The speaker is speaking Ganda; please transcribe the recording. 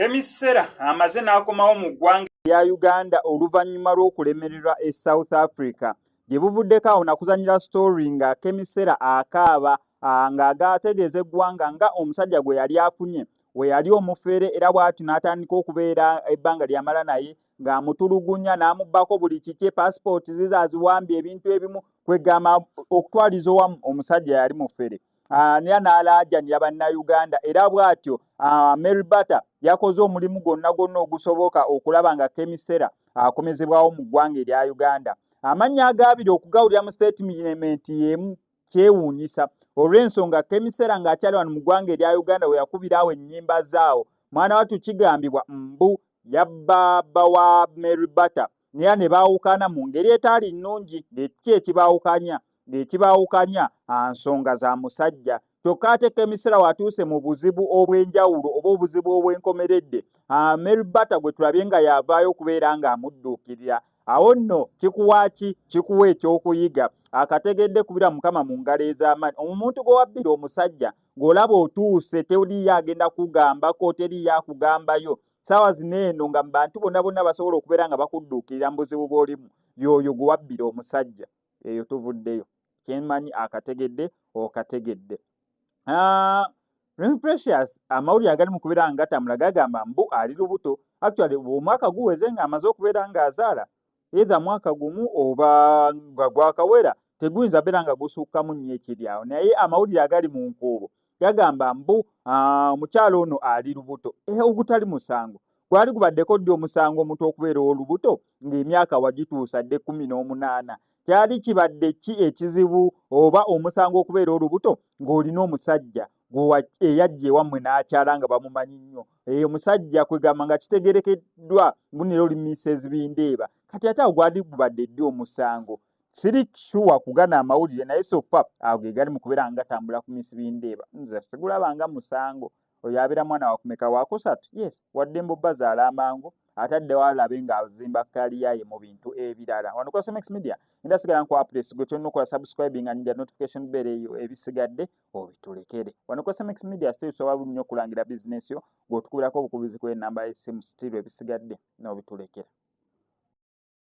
Kemisera amaze n'akomawo mu ggwanga lya Uganda oluvannyuma lw'okulemererwa e South Africa gye buvuddeko awo nakuzanyira story nga Kemisera akaaba ng'agategeeza eggwanga nga omusajja gwe yali afunye we yali omufere era bw'ati n'atandika okubeera ebbanga ly'amala naye ng'amutulugunya n'amubbako buli kiki passport zizaziwambye ebintu ebimu kwegamba okutwaliza owamu omusajja yali mufere. Niya n'alaajanira bannayuganda era bw'atyo Mary Batta yakoze omulimu gwonna ogusoboka okulaba nga Kemisera akomezebwawo mu ggwanga erya Uganda. Amannya agaabiri okugawulira mu statement y'emu kyewuunyisa olw'ensonga Kemisera ng'akyali wano mu ggwanga erya Uganda we yakubiraawo ennyimba zaawo mwana wattu kigambibwa mbu yabba bba wa Mary Batta naye ne baawukana mu ngeri etaali nnungi ng'eki ekibaawukanya nsonga za musajja kyokka ate Kemisera watuuse mu buzibu obw'enjawulo oba obuzibu obw'enkomeredde Mary Batta gwe tulabye nga yavaayo okubeera ng'amudduukirira awo nno kikuwa ekyokuyiga akategedde kubira mukama mu ngalo ez'amaanyi omuntu gwe wabbira omusajja ng'olaba otuuse teriyo agenda kugambako teriyo akugambayo saawa zino eno nga bantu bonna basobola okubeera nga bakudduukirira mu buzibu bw'olimu y'oyo gwe wabbira omusajja eyo tuvuddeyo kyemanyi akategedde okategedde. Precious amawulire agali mu kubeera nga gatambula gagamba mbu ali lubuto actually omwaka guweze ng'amaze okubeera ng'azaala either mwaka gumu oba nga gwakawera teguyinza beera nga gusukkamu nnyo ekiri awo naye amawulire agali mu nkuubo gagamba mbu omukyalo ono ali lubuto ogutali musango gwali gubaddeko ddi omusango omuntu okubeera olubuto ng'emyaka wagituusa dde 18 kyali kibadde ki ekizibu oba omusango okubeera olubuto ng'olina omusajja eyajja ewammwe n'akyala nga bamumanyi nnyo omusajja kwegamba nga kitegerekeddwa bunera oli Mrs. Bindeeba kati ate awo gwali gubadde ddi omusango siri sure kugana amawulire naye sofa ago ge gali mu kubeera nga gatambula ku Miss Bindeeba nze sigulabanga musango oyo abeera mwana wakumeka wakusatu yes wadde mbubba zaala amangu ataddewo alabe ng'azimba kaliya ye mu bintu ebirala wano ku SMX Media ndasigala nku updates gwe tulina okukola subscribing nga njja notification bell eyo ebisigadde obitulekere wano ku SMX Media sobola nnyo okulangira business yo ng'otukubirako obukubizi kw'ennamba y'essimu still ebisigadde n'obitulekera.